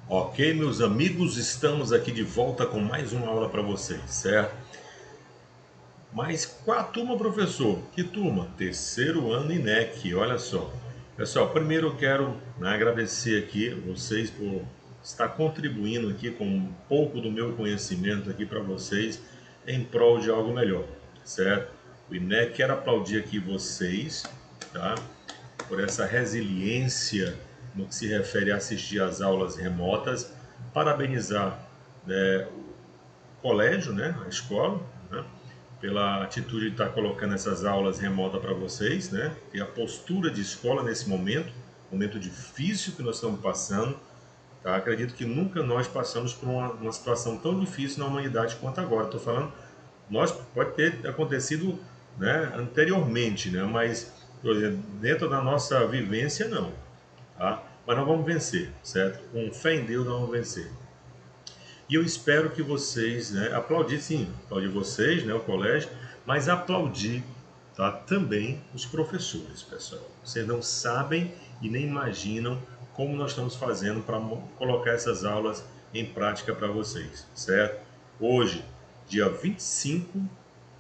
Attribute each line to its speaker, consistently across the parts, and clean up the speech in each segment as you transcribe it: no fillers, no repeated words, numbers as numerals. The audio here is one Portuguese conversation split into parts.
Speaker 1: Ok, meus amigos, estamos aqui de volta com mais uma aula para vocês, certo? Mas qual a turma, professor? Que turma? Terceiro ano INEC, olha só. Pessoal, primeiro eu quero agradecer aqui vocês por estar contribuindo aqui com um pouco do meu conhecimento aqui para vocês em prol de algo melhor, certo? O INEC quer aplaudir aqui vocês, tá? Por essa resiliência no que se refere a assistir às aulas remotas, parabenizar o colégio, né, a escola, né, pela atitude de estar colocando essas aulas remotas para vocês, né, e a postura de escola nesse momento difícil que nós estamos passando. Tá? Acredito que nunca nós passamos por uma situação tão difícil na humanidade quanto agora. Estou falando, nós pode ter acontecido, né, anteriormente, né, mas por exemplo, dentro da nossa vivência não, tá? Mas nós vamos vencer, certo? Com fé em Deus nós vamos vencer. E eu espero que vocês, né, aplaudir sim, aplaudir vocês, né, o colégio, mas aplaudir, tá, também os professores, pessoal. Vocês não sabem e nem imaginam como nós estamos fazendo para colocar essas aulas em prática para vocês, certo? Hoje, dia 25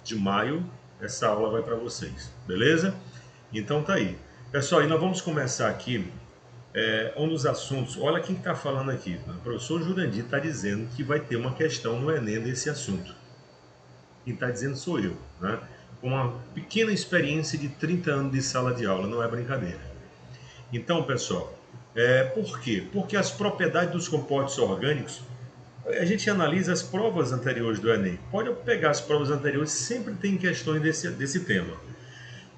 Speaker 1: de maio, essa aula vai para vocês, beleza? Então tá aí. Pessoal, e nós vamos começar aqui um dos assuntos. Olha quem está falando aqui. Né? O professor Jurandir está dizendo que vai ter uma questão no Enem desse assunto. Quem está dizendo sou eu, né? Com uma pequena experiência de 30 anos de sala de aula, não é brincadeira. Então, pessoal, por quê? Porque as propriedades dos compostos orgânicos, a gente analisa as provas anteriores do Enem. Pode pegar as provas anteriores, sempre tem questões desse tema.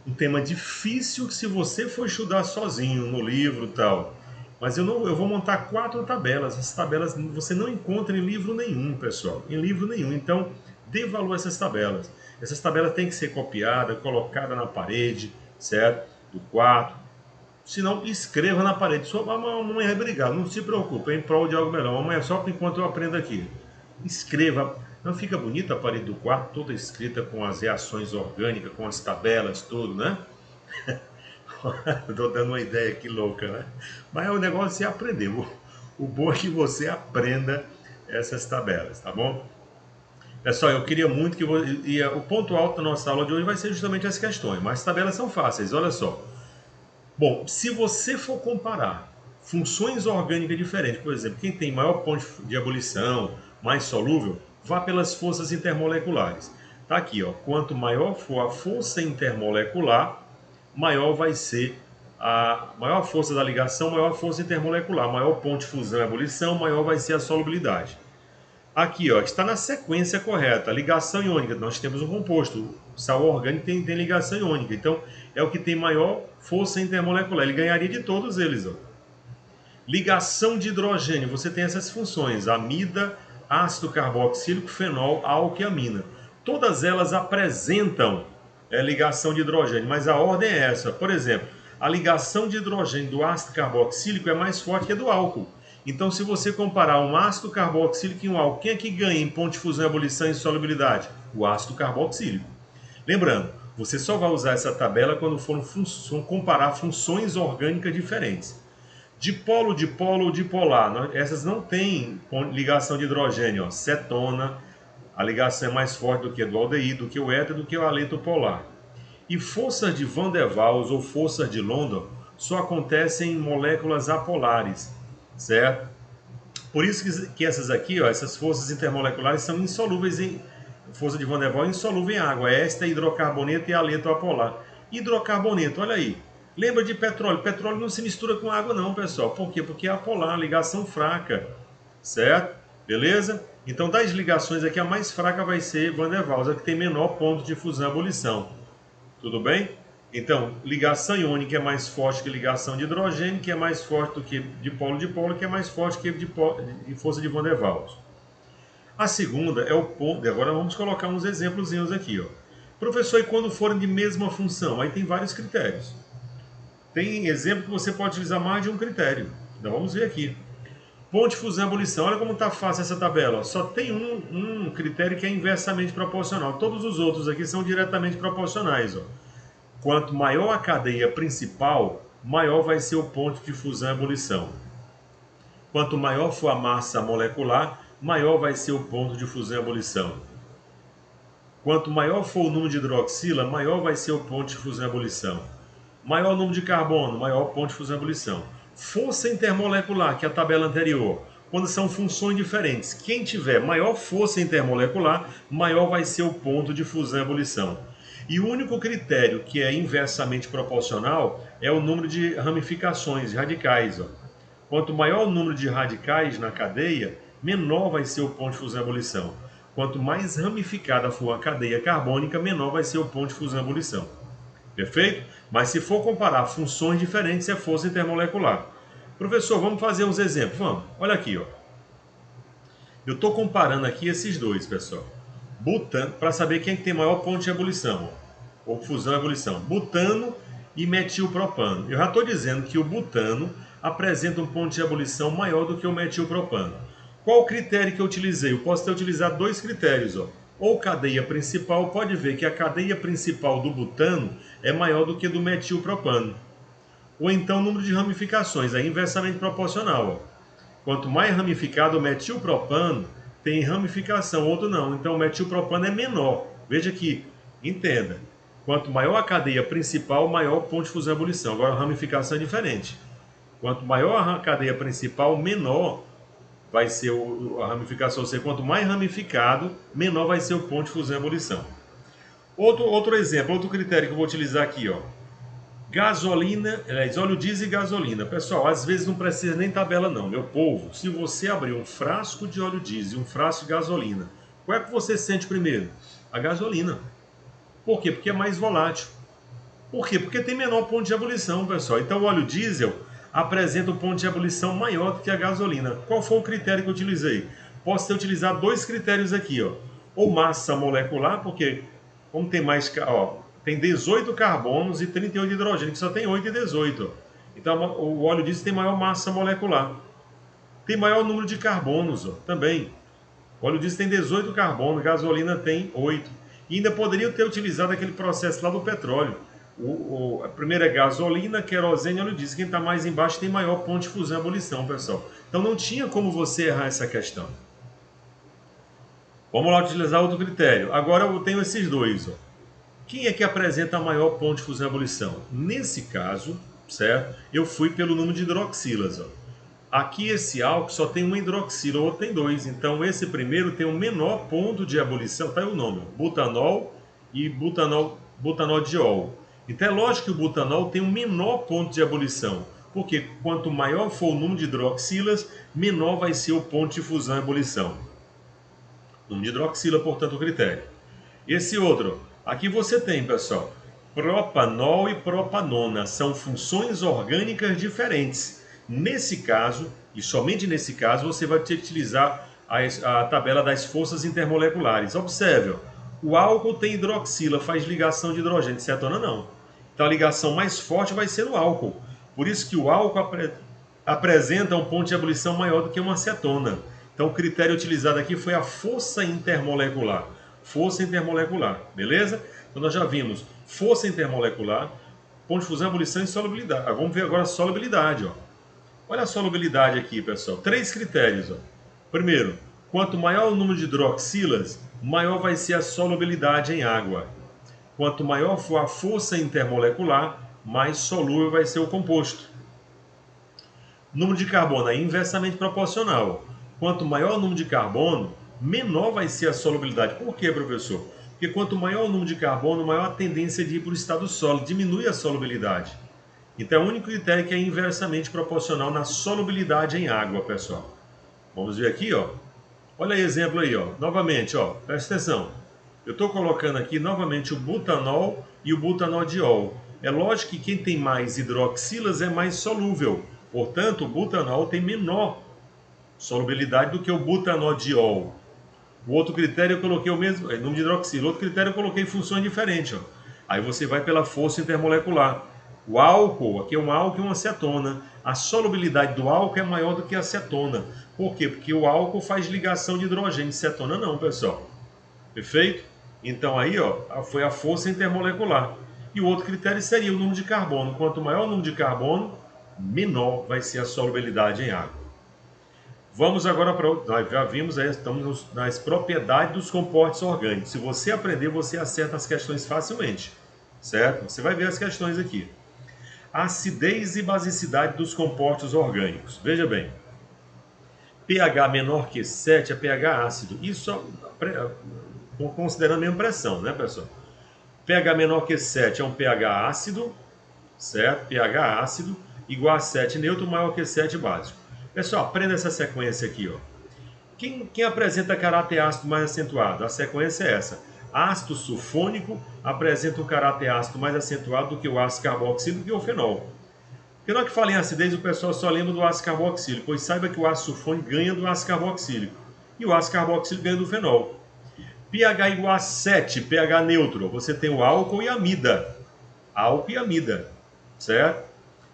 Speaker 1: Um tema difícil que se você for estudar sozinho no livro e tal. Mas eu vou montar 4 tabelas. Essas tabelas você não encontra em livro nenhum, pessoal. Em livro nenhum. Então, dê valor a essas tabelas. Essas tabelas têm que ser copiadas, colocadas na parede, certo? Do quarto. Se não, escreva na parede. Sua mamãe vai brigar, não se preocupe, é em prol de algo melhor. Mamãe é só enquanto eu aprendo aqui. Escreva. Não fica bonita a parede do quarto, toda escrita com as reações orgânicas, com as tabelas, tudo, né? Estou dando uma ideia aqui louca, né? Mas o negócio é aprender. O bom é que você aprenda essas tabelas, tá bom? Pessoal, eu queria muito que o ponto alto da nossa aula de hoje vai ser justamente as questões, mas as tabelas são fáceis, olha só. Bom, se você for comparar funções orgânicas diferentes, por exemplo, quem tem maior ponto de ebulição, mais solúvel, vá pelas forças intermoleculares. Tá aqui, ó. Quanto maior for a força intermolecular, maior vai ser a maior força da ligação, maior a força intermolecular, maior ponto de fusão e ebulição, maior vai ser a solubilidade. Aqui, ó, está na sequência correta. Ligação iônica, nós temos um composto. O sal orgânico tem ligação iônica. Então, é o que tem maior força intermolecular. Ele ganharia de todos eles. Ó. Ligação de hidrogênio, você tem essas funções. Amida, ácido carboxílico, fenol, álcool e amina. Todas elas apresentam ligação de hidrogênio, mas a ordem é essa. Por exemplo, a ligação de hidrogênio do ácido carboxílico é mais forte que a do álcool. Então, se você comparar um ácido carboxílico e um álcool, quem é que ganha em ponto de fusão, ebulição e solubilidade? O ácido carboxílico. Lembrando, você só vai usar essa tabela quando for comparar funções orgânicas diferentes. Dipolo, dipolo, dipolar. Essas não têm ligação de hidrogênio. Ó. Cetona, a ligação é mais forte do que a do aldeído, do que o éter, do que o haleto polar. E forças de Van der Waals ou forças de London só acontecem em moléculas apolares, certo? Por isso que essas aqui, ó, essas forças intermoleculares são insolúveis em força de Van der Waals, insolúvel em água. Esta é hidrocarboneto e haleto apolar. Hidrocarboneto, olha aí. Lembra de petróleo? Petróleo não se mistura com água não, pessoal. Por quê? Porque é apolar, ligação fraca, certo? Beleza? Então, das ligações aqui, a mais fraca vai ser Van der Waals, a que tem menor ponto de fusão e ebulição. Tudo bem? Então, ligação iônica é mais forte que ligação de hidrogênio, que é mais forte do que dipolo-dipolo, que é mais forte que de força de Van der Waals. A segunda é o ponto. Agora vamos colocar uns exemplos aqui. Ó. Professor, e quando forem de mesma função? Aí tem vários critérios. Tem exemplo que você pode utilizar mais de um critério. Então vamos ver aqui. Ponto de fusão e ebulição. Olha como está fácil essa tabela. Ó. Só tem um critério que é inversamente proporcional. Todos os outros aqui são diretamente proporcionais. Ó. Quanto maior a cadeia principal, maior vai ser o ponto de fusão e ebulição. Quanto maior for a massa molecular, maior vai ser o ponto de fusão e ebulição. Quanto maior for o número de hidroxila, maior vai ser o ponto de fusão e ebulição. Maior o número de carbono, maior o ponto de fusão e ebulição. Força intermolecular, que é a tabela anterior, quando são funções diferentes. Quem tiver maior força intermolecular, maior vai ser o ponto de fusão e ebulição. E o único critério que é inversamente proporcional é o número de ramificações, de radicais. Ó. Quanto maior o número de radicais na cadeia, menor vai ser o ponto de fusão e ebulição. Quanto mais ramificada for a cadeia carbônica, menor vai ser o ponto de fusão e ebulição. Perfeito? Mas se for comparar funções diferentes, é força intermolecular. Professor, vamos fazer uns exemplos? Vamos. Olha aqui, ó. Eu estou comparando aqui esses dois, pessoal. Butano, para saber quem tem maior ponto de ebulição, ó, ou fusão e ebulição. Butano e metilpropano. Eu já estou dizendo que o butano apresenta um ponto de ebulição maior do que o metilpropano. Qual o critério que eu utilizei? Eu posso ter utilizado dois critérios, ó. Ou cadeia principal, pode ver que a cadeia principal do butano é maior do que do metilpropano. Ou então número de ramificações, é inversamente proporcional. Ó. Quanto mais ramificado o metilpropano, tem ramificação, outro não. Então o metilpropano é menor. Veja aqui, entenda. Quanto maior a cadeia principal, maior o ponto de fusão e ebulição. Agora a ramificação é diferente. Quanto maior a cadeia principal, menor vai ser a ramificação. Ou seja, quanto mais ramificado, menor vai ser o ponto de fusão e ebulição. Outro exemplo, outro critério que eu vou utilizar aqui, ó. Gasolina, óleo diesel e gasolina. Pessoal, às vezes não precisa nem tabela não, meu povo. Se você abrir um frasco de óleo diesel e um frasco de gasolina, qual é que você sente primeiro? A gasolina. Por quê? Porque é mais volátil. Por quê? Porque tem menor ponto de ebulição, pessoal. Então o óleo diesel apresenta um ponto de ebulição maior do que a gasolina. Qual foi o critério que eu utilizei? Posso ter utilizado dois critérios aqui, ó. Ou massa molecular, porque como tem mais... Ó, tem 18 carbonos e 38 hidrogênio, que só tem 8 e 18. Então o óleo diesel tem maior massa molecular. Tem maior número de carbonos ó, também. O óleo diesel tem 18 carbonos, gasolina tem 8. E ainda poderia ter utilizado aquele processo lá do petróleo. A primeira é gasolina, querosene e óleo diesel. Quem está mais embaixo tem maior ponto de fusão e ebulição, pessoal. Então não tinha como você errar essa questão. Vamos lá utilizar outro critério. Agora eu tenho esses dois, ó. Quem é que apresenta maior ponto de fusão e ebulição? Nesse caso, certo? Eu fui pelo número de hidroxilas. Ó. Aqui esse álcool só tem uma hidroxila, o outro tem dois. Então esse primeiro tem o menor ponto de ebulição, tá aí o nome, butanol e butanodiol. Então é lógico que o butanol tem o menor ponto de ebulição, porque quanto maior for o número de hidroxilas, menor vai ser o ponto de fusão e ebulição. Número de hidroxila, portanto, o critério. Esse outro... Aqui você tem, pessoal, propanol e propanona, são funções orgânicas diferentes. Nesse caso, e somente nesse caso, você vai ter que utilizar a tabela das forças intermoleculares. Observe, ó, o álcool tem hidroxila, faz ligação de hidrogênio, cetona não. Então a ligação mais forte vai ser no álcool. Por isso que o álcool apresenta um ponto de ebulição maior do que uma acetona. Então o critério utilizado aqui foi a força intermolecular. Força intermolecular, beleza? Então nós já vimos força intermolecular, ponto de fusão, ebulição e solubilidade. Vamos ver agora a solubilidade, ó. Olha a solubilidade aqui, pessoal. 3 critérios, ó. Primeiro, quanto maior o número de hidroxilas, maior vai ser a solubilidade em água. Quanto maior for a força intermolecular, mais solúvel vai ser o composto. Número de carbono é inversamente proporcional. Quanto maior o número de carbono, menor vai ser a solubilidade. Por quê, professor? Porque quanto maior o número de carbono, maior a tendência de ir para o estado sólido, diminui a solubilidade. Então é o único critério que é inversamente proporcional na solubilidade em água, pessoal. Vamos ver aqui, ó. Olha aí exemplo aí, ó. Novamente, ó, presta atenção. Eu estou colocando aqui novamente o butanol e o butanodiol. É lógico que quem tem mais hidroxilas é mais solúvel. Portanto, o butanol tem menor solubilidade do que o butanodiol. O outro critério eu coloquei o mesmo, número de hidroxila. O outro critério eu coloquei funções diferentes. Ó. Aí você vai pela força intermolecular. O álcool, aqui é um álcool e uma acetona. A solubilidade do álcool é maior do que a acetona. Por quê? Porque o álcool faz ligação de hidrogênio. Acetona não, pessoal. Perfeito? Então aí ó, foi a força intermolecular. E o outro critério seria o número de carbono. Quanto maior o número de carbono, menor vai ser a solubilidade em água. Vamos agora para... Nós já vimos, aí, estamos nas propriedades dos compostos orgânicos. Se você aprender, você acerta as questões facilmente, certo? Você vai ver as questões aqui. Acidez e basicidade dos compostos orgânicos. Veja bem, pH menor que 7 é pH ácido. Isso considerando a mesma pressão, né, pessoal? pH menor que 7 é um pH ácido, certo? pH ácido igual a 7 neutro, maior que 7 básico. Pessoal, aprenda essa sequência aqui, ó. Quem apresenta caráter ácido mais acentuado? A sequência é essa. Ácido sulfônico apresenta um caráter ácido mais acentuado do que o ácido carboxílico e o fenol. Porque na hora que fala em acidez, o pessoal só lembra do ácido carboxílico, pois saiba que o ácido sulfônico ganha do ácido carboxílico e o ácido carboxílico ganha do fenol. pH igual a 7, pH neutro, você tem o álcool e a amida. Álcool e amida, certo?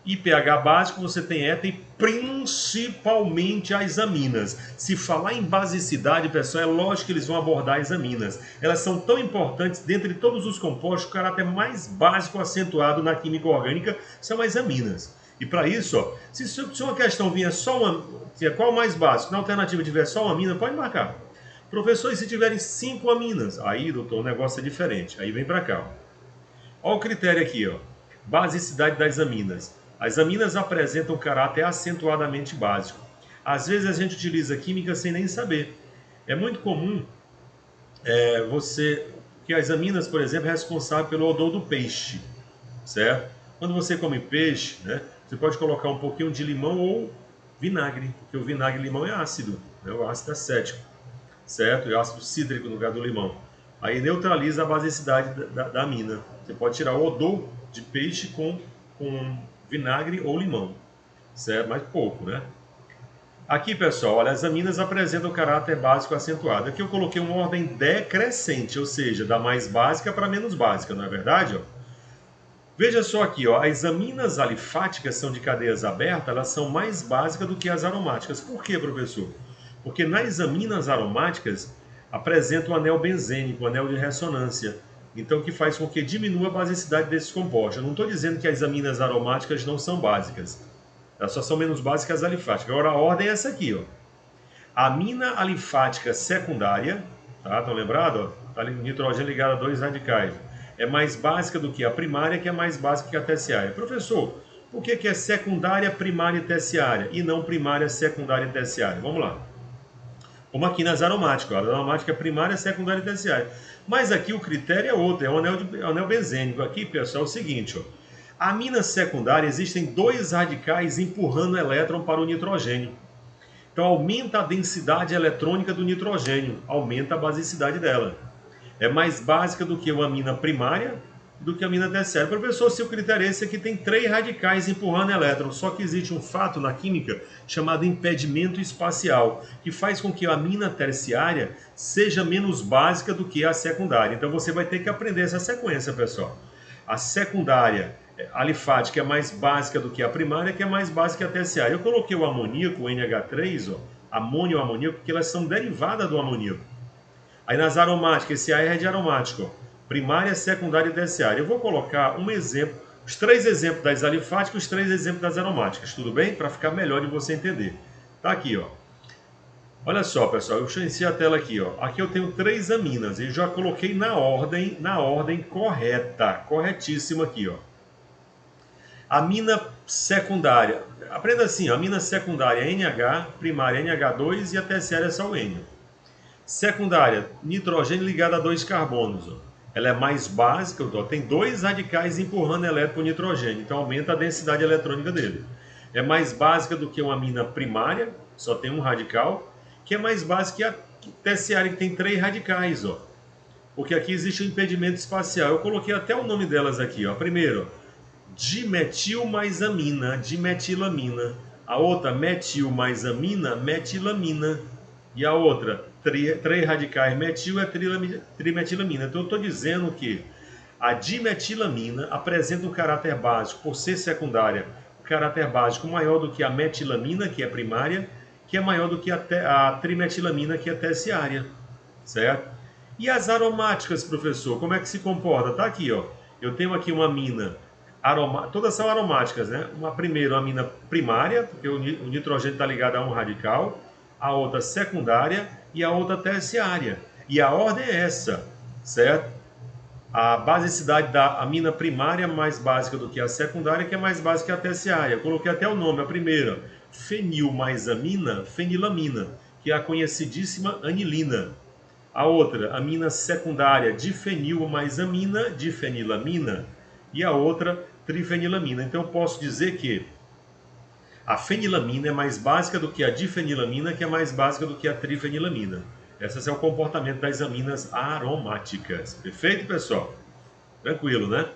Speaker 1: E pH básico você tem éter e principalmente as aminas. Se falar em basicidade, pessoal, é lógico que eles vão abordar as aminas. Elas são tão importantes, dentre todos os compostos, o caráter mais básico acentuado na química orgânica são as aminas. E para isso, ó, se uma questão vinha só uma... Qual o mais básico? Na alternativa tiver só uma amina, pode marcar. Professor, e se tiverem 5 aminas? Aí, doutor, o negócio é diferente. Aí vem para cá. Olha o critério aqui, ó. Basicidade das aminas. As aminas apresentam caráter acentuadamente básico. Às vezes a gente utiliza química sem nem saber. É muito comum que as aminas, por exemplo, é responsável pelo odor do peixe, certo? Quando você come peixe, né, você pode colocar um pouquinho de limão ou vinagre, porque o vinagre e limão é ácido, né, o ácido acético, certo? E o ácido cítrico no lugar do limão. Aí neutraliza a basicidade da amina. Você pode tirar o odor de peixe com vinagre ou limão, certo? Mas pouco, né? Aqui, pessoal, olha, as aminas apresentam caráter básico acentuado. Aqui eu coloquei uma ordem decrescente, ou seja, da mais básica para menos básica, não é verdade? Ó? Veja só aqui, ó, as aminas alifáticas são de cadeias abertas, elas são mais básicas do que as aromáticas. Por quê, professor? Porque nas aminas aromáticas apresenta um anel benzênico, um anel de ressonância. Então, que faz com que diminua a basicidade desses compostos. Eu não estou dizendo que as aminas aromáticas não são básicas. Elas só são menos básicas que as alifáticas. Agora, a ordem é essa aqui, ó. Amina alifática secundária, tá? Estão lembrados? Tá nitrogênio ligado a 2 radicais. É mais básica do que a primária, que é mais básica que a terciária. Professor, por que é secundária, primária e terciária? E não primária, secundária e terciária? Vamos lá. Como aqui nas aromáticas. A aromática é primária, secundária e terciária. Mas aqui o critério é outro, é o anel benzênico. Aqui, pessoal, é o seguinte, ó. A amina secundária, existem 2 radicais empurrando o elétron para o nitrogênio. Então aumenta a densidade eletrônica do nitrogênio, aumenta a basicidade dela. É mais básica do que a amina primária, do que a amina terciária. Professor, se o critério é esse aqui, tem 3 radicais empurrando elétron, só que existe um fato na química chamado impedimento espacial, que faz com que a amina terciária seja menos básica do que a secundária. Então você vai ter que aprender essa sequência, pessoal. A secundária alifática é mais básica do que a primária, que é mais básica que a terciária. Eu coloquei o amoníaco, o NH3, ó, amônio e amoníaco, porque elas são derivadas do amoníaco. Aí nas aromáticas, esse A é de aromático, ó. Primária, secundária e terciária. Eu vou colocar um exemplo, os 3 exemplos das alifáticas e os 3 exemplos das aromáticas, tudo bem? Para ficar melhor de você entender. Tá aqui, ó. Olha só, pessoal, eu enchi a tela aqui, ó. Aqui eu tenho 3 aminas e já coloquei na ordem correta, corretíssima aqui, ó. Amina secundária. Aprenda assim, a amina secundária é NH, primária NH2 e a terciária é só o N. Secundária, nitrogênio ligado a 2 carbonos, ó. Ela é mais básica, tem 2 radicais empurrando elétron para o nitrogênio, então aumenta a densidade eletrônica dele. É mais básica do que uma amina primária, só tem um radical, que é mais básica que a terciária, que tem 3 radicais, ó. Porque aqui existe um impedimento espacial. Eu coloquei até o nome delas aqui, ó. Primeiro, dimetil mais amina, dimetilamina. A outra, metil mais amina, metilamina. E a outra, 3 radicais metil é trimetilamina. Então eu estou dizendo que a dimetilamina apresenta um caráter básico, por ser secundária, um caráter básico maior do que a metilamina, que é primária, que é maior do que a trimetilamina, que é terciária, certo? E as aromáticas, professor, como é que se comporta? Tá aqui, ó. Eu tenho aqui uma amina, todas são aromáticas, né? Uma amina primária, porque o nitrogênio está ligado a um radical. a outra secundária e a outra terciária. E a ordem é essa, certo? A basicidade da amina primária é mais básica do que a secundária, que é mais básica que a terciária. Eu coloquei até o nome, a primeira, fenil mais amina, fenilamina, que é a conhecidíssima anilina. A outra, amina secundária, difenil mais amina, difenilamina. E a outra, trifenilamina. Então eu posso dizer que a fenilamina é mais básica do que a difenilamina, que é mais básica do que a trifenilamina. Esse é o comportamento das aminas aromáticas. Perfeito, pessoal? Tranquilo, né?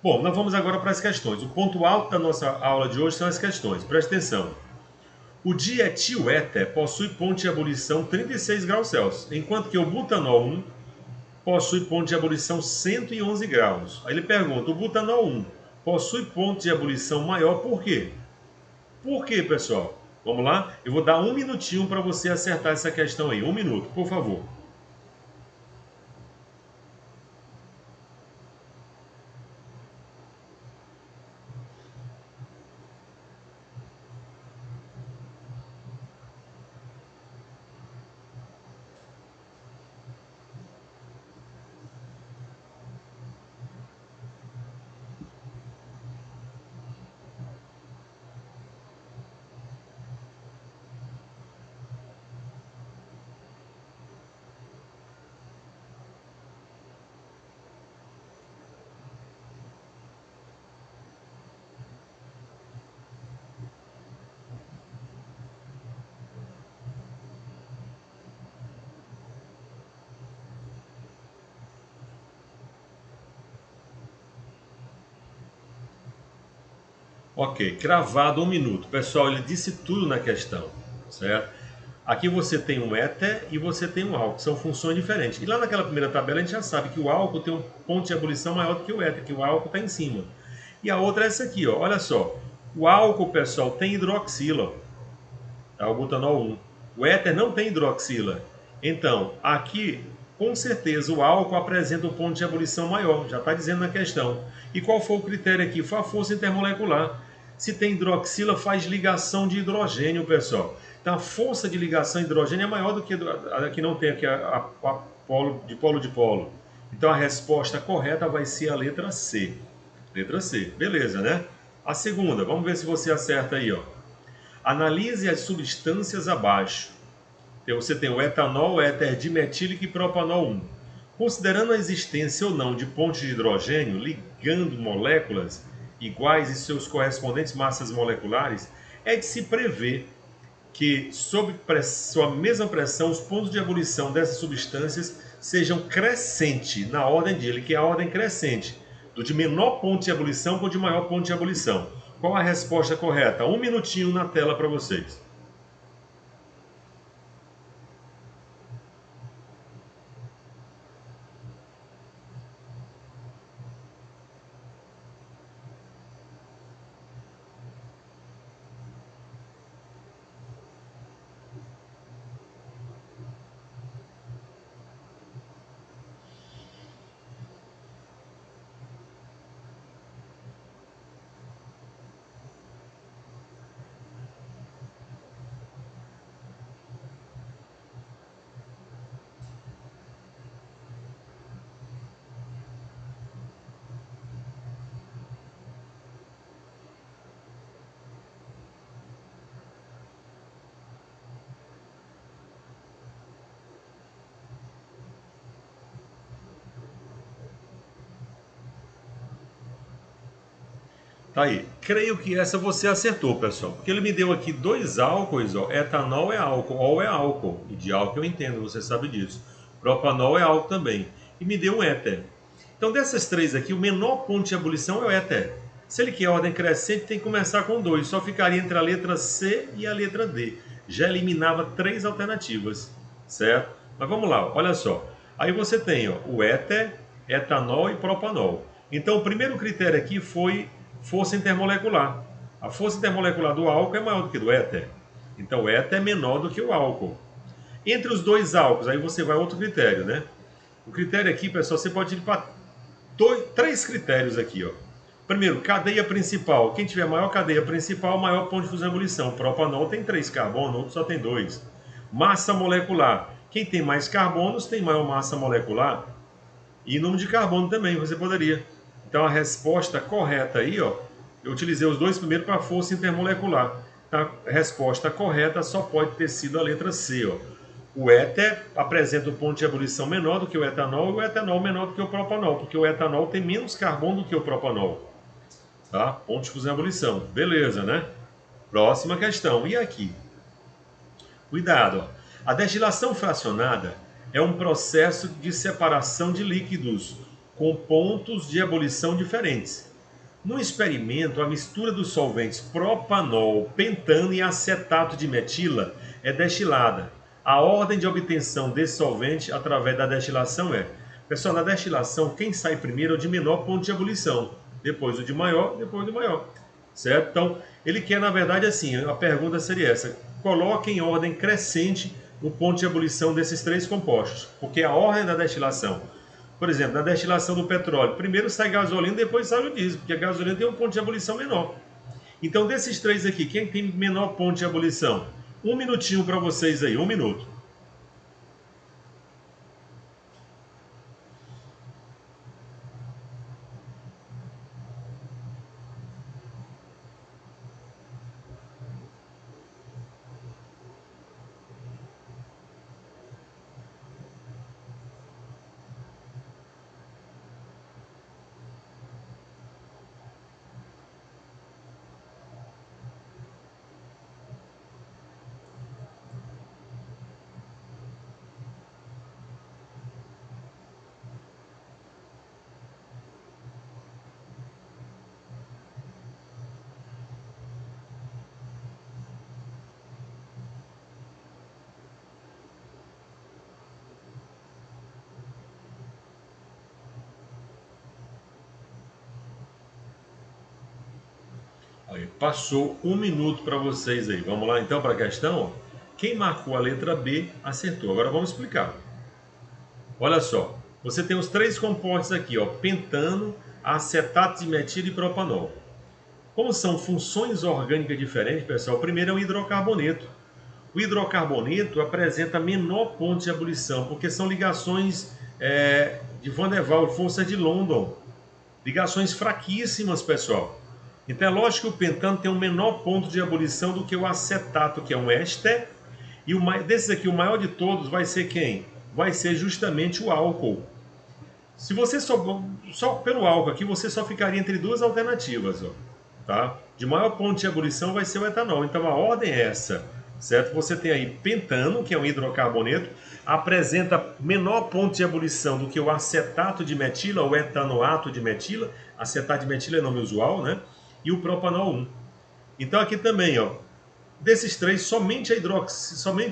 Speaker 1: Bom, nós vamos agora para as questões. O ponto alto da nossa aula de hoje são as questões. Presta atenção. O dietiléter possui ponto de ebulição 36 graus Celsius, enquanto que o butanol 1 possui ponto de ebulição 111 graus. Aí ele pergunta, o butanol 1 possui ponto de ebulição maior por quê? Por quê, pessoal? Vamos lá? Eu vou dar um minutinho para você acertar essa questão aí. Um minuto, por favor. Ok, cravado um minuto. Pessoal, ele disse tudo na questão, certo? Aqui você tem um éter e você tem um álcool, são funções diferentes. E lá naquela primeira tabela a gente já sabe que o álcool tem um ponto de ebulição maior do que o éter, que o álcool está em cima. E a outra é essa aqui, ó. Olha só. O álcool, pessoal, tem hidroxila, tá? O butanol 1. O éter não tem hidroxila. Então, aqui, com certeza, o álcool apresenta um ponto de ebulição maior, já está dizendo na questão. E qual foi o critério aqui? Foi a força intermolecular. Se tem hidroxila, faz ligação de hidrogênio, pessoal. Então, a força de ligação de hidrogênio é maior do que a que não tem aqui a polo de polo. Então, a resposta correta vai ser a letra C. Letra C, beleza, né? A segunda, vamos ver se você acerta aí, ó. Analise as substâncias abaixo. Então, você tem o etanol, éter dimetílico e propanol 1. Considerando a existência ou não de pontos de hidrogênio ligando moléculas iguais e seus correspondentes massas moleculares, é de se prever que, sob sua mesma pressão, os pontos de ebulição dessas substâncias sejam crescentes, na ordem dele, que é a ordem crescente, do de menor ponto de ebulição para o de maior ponto de ebulição. Qual a resposta correta? Um minutinho na tela para vocês. Tá aí. Creio que essa você acertou, pessoal. Porque ele me deu aqui dois álcoois, ó. Etanol é álcool, ol é álcool. E de álcool eu entendo, você sabe disso. Propanol é álcool também. E me deu um éter. Então, dessas três aqui, o menor ponto de ebulição é o éter. Se ele quer ordem crescente, tem que começar com 2. Só ficaria entre a letra C e a letra D. Já eliminava 3 alternativas, certo? Mas vamos lá, olha só. Aí você tem, ó, o éter, etanol e propanol. Então, o primeiro critério aqui foi força intermolecular. A força intermolecular do álcool é maior do que do éter. Então, o éter é menor do que o álcool. Entre os dois álcools, aí você vai a outro critério, né? O critério aqui, pessoal, você pode ir para 3 critérios aqui, ó. Primeiro, cadeia principal. Quem tiver maior cadeia principal, maior ponto de fusão e ebulição. O propanol tem 3 carbonos, outro só tem 2. Massa molecular. Quem tem mais carbonos tem maior massa molecular. E número de carbono também, você poderia. Então a resposta correta aí, ó, eu utilizei os dois primeiros para força intermolecular. A resposta correta só pode ter sido a letra C, ó. O éter apresenta um ponto de ebulição menor do que o etanol e o etanol menor do que o propanol, porque o etanol tem menos carbono do que o propanol. Tá? Ponto de fusão e ebulição. Beleza, né? Próxima questão. E aqui? Cuidado. Ó. A destilação fracionada é um processo de separação de líquidos com pontos de ebulição diferentes. No experimento, a mistura dos solventes propanol, pentano e acetato de metila é destilada. A ordem de obtenção desse solvente através da destilação é: pessoal, na destilação, quem sai primeiro é o de menor ponto de ebulição, depois o de maior, depois o de maior. Certo? Então, ele quer, na verdade, assim, a pergunta seria essa: coloque em ordem crescente o ponto de ebulição desses três compostos, porque a ordem da destilação, por exemplo, na destilação do petróleo, primeiro sai gasolina, depois sai o diesel, porque a gasolina tem um ponto de ebulição menor. Então, desses três aqui, quem tem menor ponto de ebulição? Um minutinho para vocês aí, um minuto. Aí, passou um minuto para vocês aí. Vamos lá então para a questão? Quem marcou a letra B acertou. Agora vamos explicar. Olha só, você tem os três compostos aqui, ó, pentano, acetato de metila e propanol. Como são funções orgânicas diferentes, pessoal, o primeiro é o hidrocarboneto. O hidrocarboneto apresenta menor ponto de ebulição, porque são ligações de Van der Waals, força de London. Ligações fraquíssimas, pessoal. Então é lógico que o pentano tem um menor ponto de ebulição do que o acetato, que é um éster. E desses aqui, o maior de todos vai ser quem? Vai ser justamente o álcool. Se você só pelo álcool aqui, você só ficaria entre duas alternativas, ó, tá? De maior ponto de ebulição vai ser o etanol. Então a ordem é essa, certo? Você tem aí pentano, que é um hidrocarboneto, apresenta menor ponto de ebulição do que o acetato de metila, ou etanoato de metila. Acetato de metila é nome usual, né? E o propanol 1. Então aqui também, ó, desses três, somente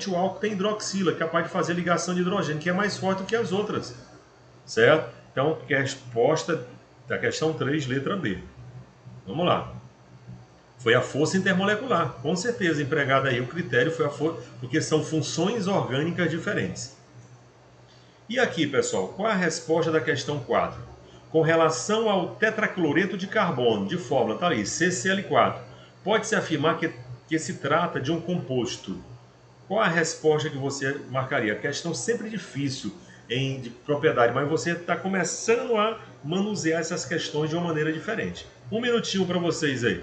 Speaker 1: o álcool tem hidroxila, capaz de fazer ligação de hidrogênio, que é mais forte do que as outras. Certo? Então, resposta da questão 3, letra B. Vamos lá. Foi a força intermolecular, com certeza empregada aí. O critério foi a força, porque são funções orgânicas diferentes. E aqui, pessoal, qual a resposta da questão 4? Com relação ao tetracloreto de carbono, de fórmula, tá ali, CCl4, pode-se afirmar que se trata de um composto. Qual a resposta que você marcaria? A questão sempre difícil de propriedade, mas você está começando a manusear essas questões de uma maneira diferente. Um minutinho para vocês aí.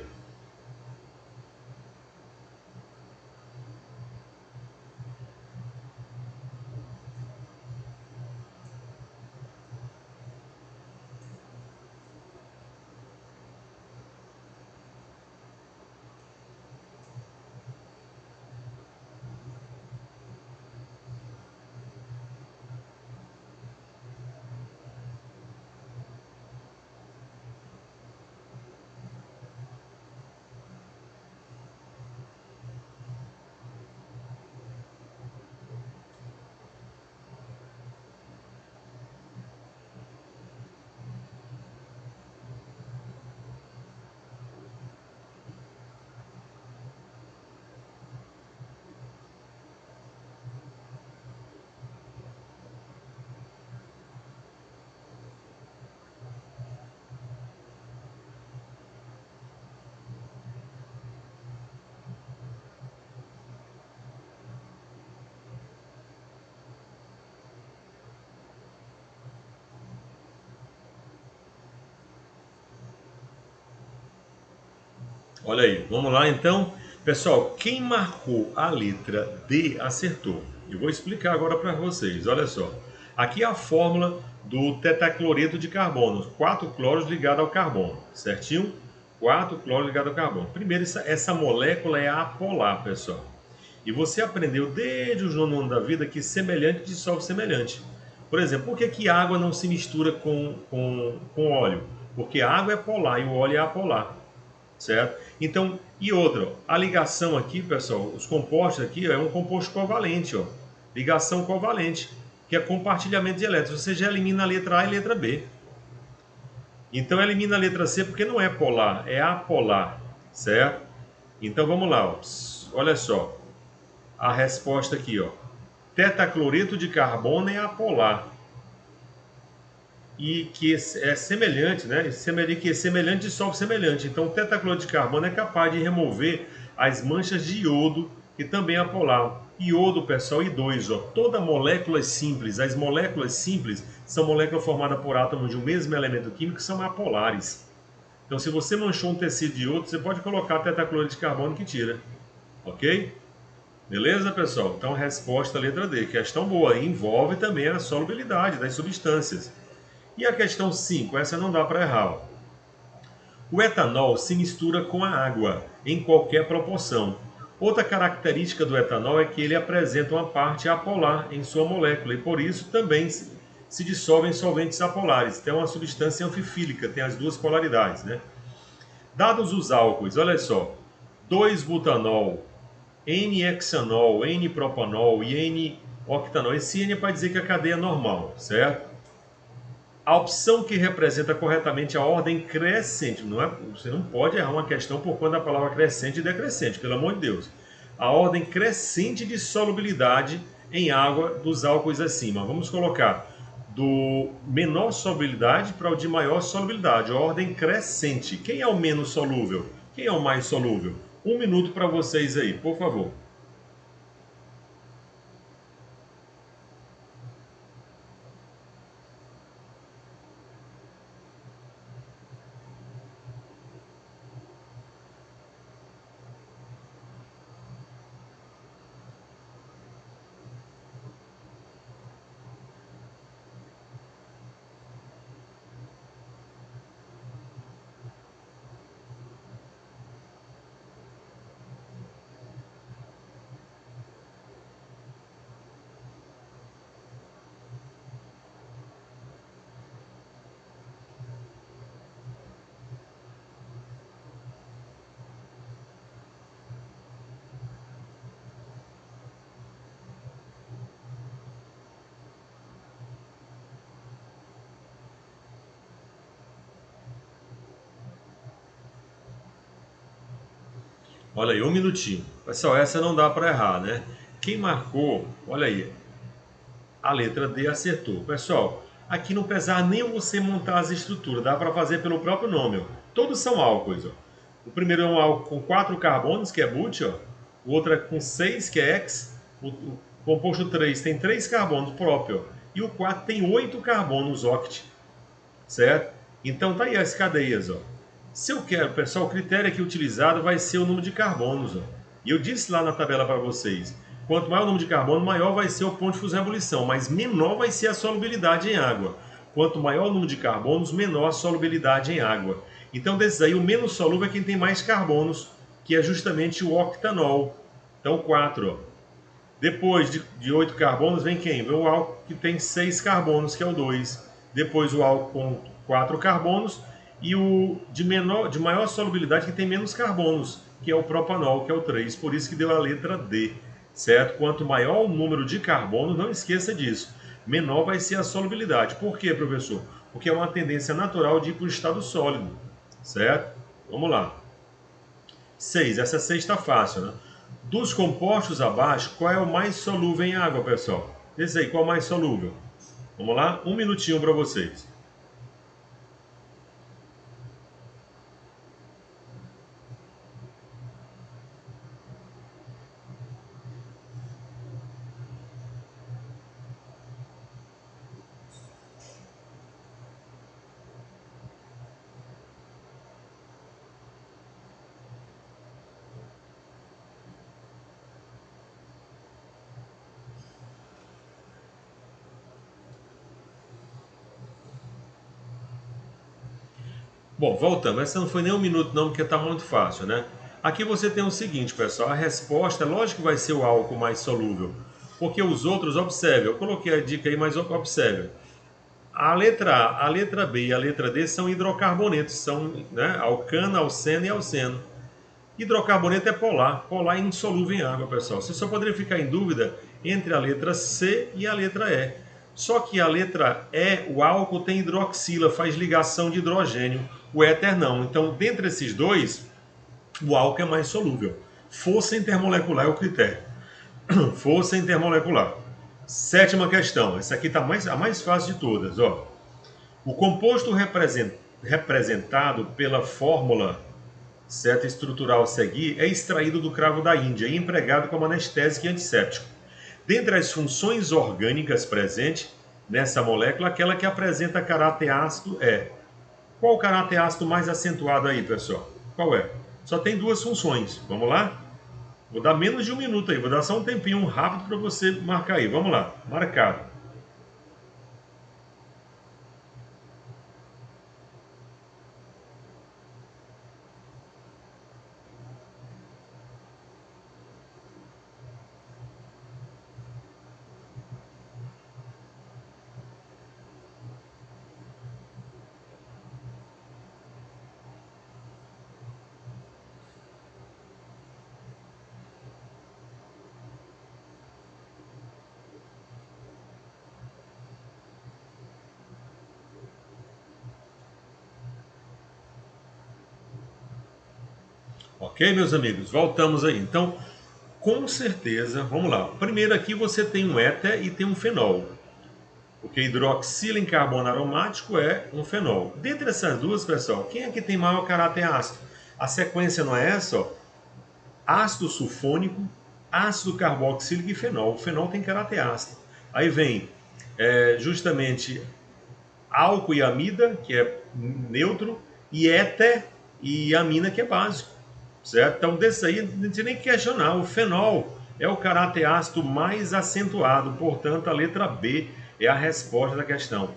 Speaker 1: Olha aí, vamos lá então. Pessoal, quem marcou a letra D acertou. Eu vou explicar agora para vocês. Olha só. Aqui é a fórmula do tetacloreto de carbono. 4 cloros ligado ao carbono, certinho? 4 cloros ligado ao carbono. Primeiro, essa molécula é apolar, pessoal. E você aprendeu desde o nono ano da vida que semelhante dissolve semelhante. Por exemplo, por que água não se mistura com óleo? Porque a água é polar e o óleo é apolar, certo? Então, e outra, a ligação aqui, pessoal, os compostos aqui é um composto covalente, ó. Ligação covalente, que é compartilhamento de elétrons. Você já elimina a letra A e a letra B. Então elimina a letra C porque não é polar, é apolar, certo? Então vamos lá, ó. Olha só a resposta aqui, ó. Tetacloreto de carbono é apolar e que é semelhante, né? Que é semelhante dissolve semelhante. Então, o tetacloreto de carbono é capaz de remover as manchas de iodo, que também é apolar. Iodo, pessoal, I2, ó. Toda molécula simples, as moléculas simples são moléculas formadas por átomos de um mesmo elemento químico que são apolares. Então, se você manchou um tecido de iodo, você pode colocar tetacloreto de carbono que tira, ok? Beleza, pessoal? Então, resposta letra D. Questão boa. Envolve também a solubilidade das substâncias. E a questão 5, essa não dá para errar. O etanol se mistura com a água em qualquer proporção. Outra característica do etanol é que ele apresenta uma parte apolar em sua molécula e por isso também se dissolve em solventes apolares. Então é uma substância anfifílica, tem as duas polaridades, né? Dados os álcools, olha só. 2-butanol, N-hexanol, N-propanol e N-octanol. Esse N é para dizer que a cadeia é normal, certo? A opção que representa corretamente a ordem crescente, não é, você não pode errar uma questão por conta da palavra crescente e decrescente, pelo amor de Deus. A ordem crescente de solubilidade em água dos álcools acima. Vamos colocar do menor solubilidade para o de maior solubilidade, a ordem crescente. Quem é o menos solúvel? Quem é o mais solúvel? 1 minuto para vocês aí, por favor. Olha aí, 1 minutinho. Pessoal, essa não dá para errar, né? Quem marcou, olha aí, a letra D acertou. Pessoal, aqui não precisava nem você montar as estruturas, dá para fazer pelo próprio nome. Ó. Todos são álcoois. Ó. O primeiro é um álcool com 4 carbonos, que é but, ó. O outro é com 6, que é ex. O composto 3 tem 3 carbonos próprio. Ó. E o 4 tem 8 carbonos, oct. Certo? Então tá aí as cadeias. Ó. Se eu quero, pessoal, o critério aqui utilizado vai ser o número de carbonos. Ó. E eu disse lá na tabela para vocês, quanto maior o número de carbono, maior vai ser o ponto de fusão e ebulição, mas menor vai ser a solubilidade em água. Quanto maior o número de carbonos, menor a solubilidade em água. Então, desses aí, o menos solúvel é quem tem mais carbonos, que é justamente o octanol. Então, 4. Ó. Depois de 8 carbonos, vem quem? Vem o álcool que tem 6 carbonos, que é o 2. Depois o álcool com 4 carbonos e o de maior solubilidade que tem menos carbonos, que é o propanol, que é o 3. Por isso que deu a letra D, certo? Quanto maior o número de carbonos, não esqueça disso, menor vai ser a solubilidade. Por quê, professor? Porque é uma tendência natural de ir para o estado sólido, certo? Vamos lá. 6. Essa 6 está fácil, né? Dos compostos abaixo, qual é o mais solúvel em água, pessoal? Esse aí, qual é o mais solúvel? Vamos lá? 1 minutinho para vocês. Bom, voltando, essa não foi nem um minuto não, porque está muito fácil, né? Aqui você tem o seguinte, pessoal, a resposta, lógico que vai ser o álcool mais solúvel, porque os outros, observe, eu coloquei a dica aí, mas observe. A letra A, a letra B e a letra D são hidrocarbonetos, são, né, alcano, alceno e alceno. Hidrocarboneto é polar, polar é insolúvel em água, pessoal. Você só poderia ficar em dúvida entre a letra C e a letra E. Só que a letra E, o álcool tem hidroxila, faz ligação de hidrogênio, o éter não. Então, dentre esses dois, o álcool é mais solúvel. Força intermolecular é o critério. Força intermolecular. Sétima questão, essa aqui está a mais fácil de todas. Ó. O composto representado pela fórmula seta estrutural a seguir é extraído do cravo da Índia e empregado como anestésico e antisséptico. Dentre as funções orgânicas presentes nessa molécula, aquela que apresenta caráter ácido é... Qual o caráter ácido mais acentuado aí, pessoal? Qual é? Só tem duas funções. Vamos lá? Vou dar menos de um minuto aí, vou dar só um tempinho rápido para você marcar aí. Vamos lá, marcado. Ok, meus amigos? Voltamos aí. Então, com certeza, vamos lá. Primeiro aqui você tem um éter e tem um fenol. Porque hidroxila em carbono aromático é um fenol. Dentre essas duas, pessoal, quem é que tem maior caráter ácido? A sequência não é essa, ó. Ácido sulfônico, ácido carboxílico e fenol. O fenol tem caráter ácido. Aí vem justamente álcool e amida, que é neutro, e éter e amina, que é básico. Certo? Então, desse aí, não tem nem que questionar. O fenol é o caráter ácido mais acentuado, portanto, a letra B é a resposta da questão.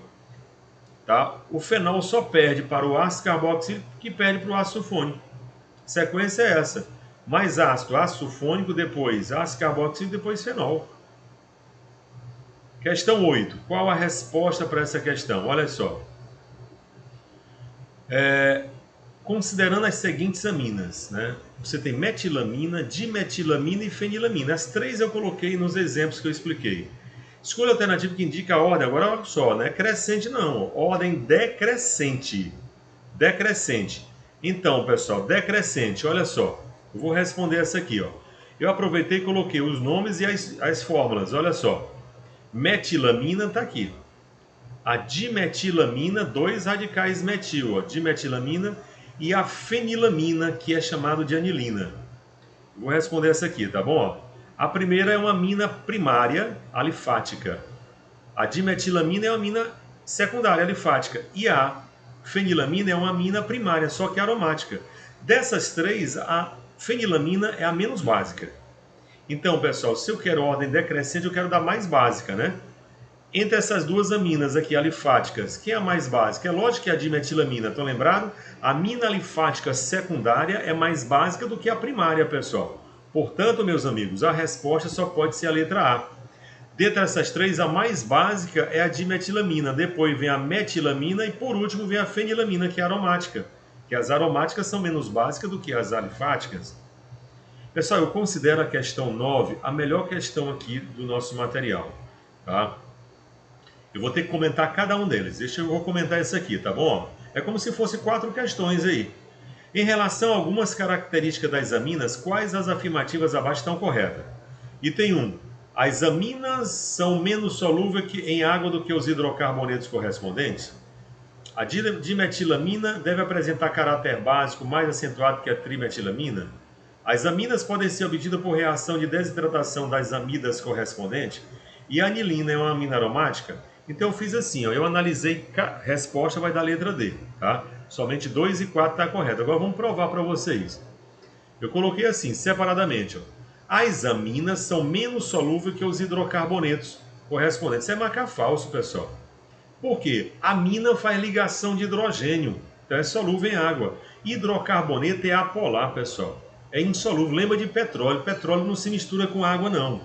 Speaker 1: Tá? O fenol só perde para o ácido carboxílico, que perde para o ácido sulfônico. A sequência é essa. Mais ácido, ácido sulfônico, depois ácido carboxílico, depois fenol. Questão 8. Qual a resposta para essa questão? Olha só. Considerando as seguintes aminas, né? Você tem metilamina, dimetilamina e fenilamina. As três eu coloquei nos exemplos que eu expliquei. Escolha a alternativa que indica a ordem. Agora olha só, não é crescente não. Ordem decrescente. Decrescente. Então, pessoal, decrescente, olha só. Eu vou responder essa aqui, ó. Eu aproveitei e coloquei os nomes e as fórmulas. Olha só. Metilamina está aqui. A dimetilamina, 2 radicais metil, ó. Dimetilamina e a fenilamina, que é chamado de anilina. Vou responder essa aqui, tá bom? A primeira é uma amina primária alifática. A dimetilamina é uma amina secundária alifática. E a fenilamina é uma amina primária, só que aromática. Dessas três, a fenilamina é a menos básica. Então, pessoal, se eu quero ordem decrescente, eu quero dar mais básica, né? Entre essas duas aminas aqui alifáticas, quem é a mais básica? É lógico que é a dimetilamina, estão lembrados? A amina alifática secundária é mais básica do que a primária, pessoal. Portanto, meus amigos, a resposta só pode ser a letra A. Dentre essas três, a mais básica é a dimetilamina, depois vem a metilamina e por último vem a fenilamina, que é aromática. Que as aromáticas são menos básicas do que as alifáticas. Pessoal, eu considero a questão 9 a melhor questão aqui do nosso material, tá? Eu vou ter que comentar cada um deles. Eu vou comentar esse aqui, tá bom? É como se fosse 4 questões aí. Em relação a algumas características das aminas, quais as afirmativas abaixo estão corretas? Item 1. As aminas são menos solúveis em água do que os hidrocarbonetos correspondentes? A dimetilamina deve apresentar caráter básico mais acentuado que a trimetilamina? As aminas podem ser obtidas por reação de desidratação das amidas correspondentes? E a anilina é uma amina aromática? Então eu fiz assim, ó, eu analisei, a resposta vai dar a letra D, tá? Somente 2 e 4 está correto. Agora vamos provar para vocês. Eu coloquei assim, separadamente, ó. As aminas são menos solúveis que os hidrocarbonetos correspondentes. Isso é marcar falso, pessoal. Por quê? A amina faz ligação de hidrogênio. Então é solúvel em água. Hidrocarboneto é apolar, pessoal. É insolúvel. Lembra de petróleo. Petróleo não se mistura com água, não.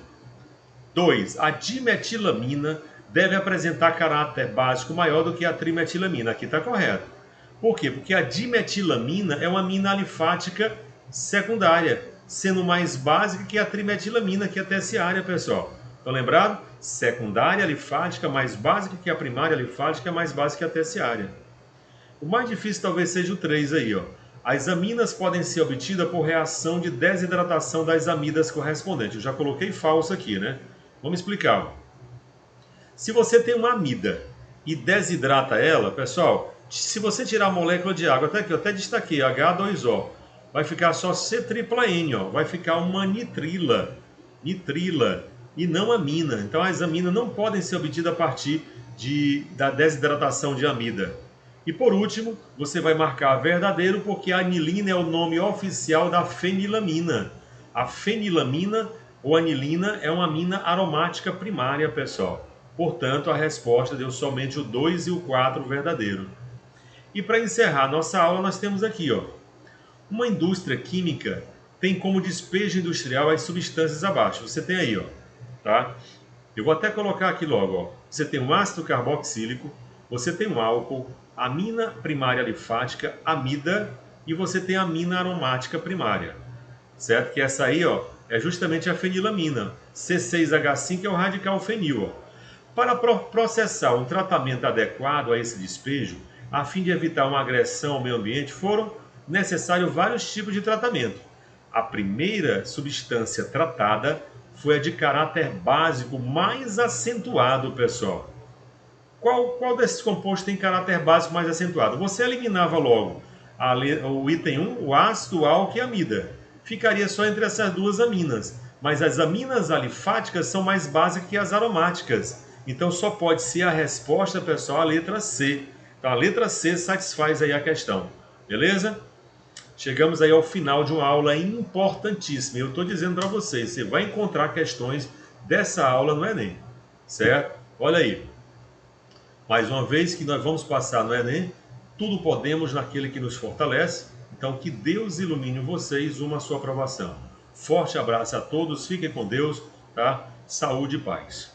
Speaker 1: 2. A dimetilamina deve apresentar caráter básico maior do que a trimetilamina. Aqui está correto. Por quê? Porque a dimetilamina é uma amina alifática secundária, sendo mais básica que a trimetilamina, que é terciária, pessoal. Estão lembrados? Secundária alifática mais básica que a primária alifática, mais básica que a terciária. O mais difícil talvez seja o 3 aí, ó. As aminas podem ser obtidas por reação de desidratação das amidas correspondentes. Eu já coloquei falso aqui, né? Vamos explicar. Se você tem uma amida e desidrata ela, pessoal, se você tirar a molécula de água, até aqui, eu até destaquei, H2O, vai ficar só C-tripla-N, ó, vai ficar uma nitrila, e não amina. Então as aminas não podem ser obtidas a partir da desidratação de amida. E por último, você vai marcar verdadeiro, porque a anilina é o nome oficial da fenilamina. A fenilamina ou anilina é uma amina aromática primária, pessoal. Portanto, a resposta deu somente o 2 e o 4 verdadeiro. E para encerrar nossa aula, nós temos aqui, ó, uma indústria química tem como despejo industrial as substâncias abaixo. Você tem aí, ó, tá? Eu vou até colocar aqui logo, ó. Você tem um ácido carboxílico, você tem um álcool, amina primária alifática, amida, e você tem a amina aromática primária, certo? Que essa aí, ó, é justamente a fenilamina. C6H5 é o radical fenil, ó. Para processar um tratamento adequado a esse despejo, a fim de evitar uma agressão ao meio ambiente, foram necessários vários tipos de tratamento. A primeira substância tratada foi a de caráter básico mais acentuado, pessoal. Qual desses compostos tem caráter básico mais acentuado? Você eliminava logo o item 1, o ácido, o álcool e a amida. Ficaria só entre essas duas aminas. Mas as aminas alifáticas são mais básicas que as aromáticas. Então só pode ser a resposta, pessoal, a letra C. Então a letra C satisfaz aí a questão. Beleza? Chegamos aí ao final de uma aula importantíssima. Eu estou dizendo para vocês, você vai encontrar questões dessa aula no Enem. Certo? Olha aí. Mais uma vez que nós vamos passar no Enem, tudo podemos naquele que nos fortalece. Então que Deus ilumine vocês rumo à sua aprovação. Forte abraço a todos, fiquem com Deus, tá? Saúde e paz.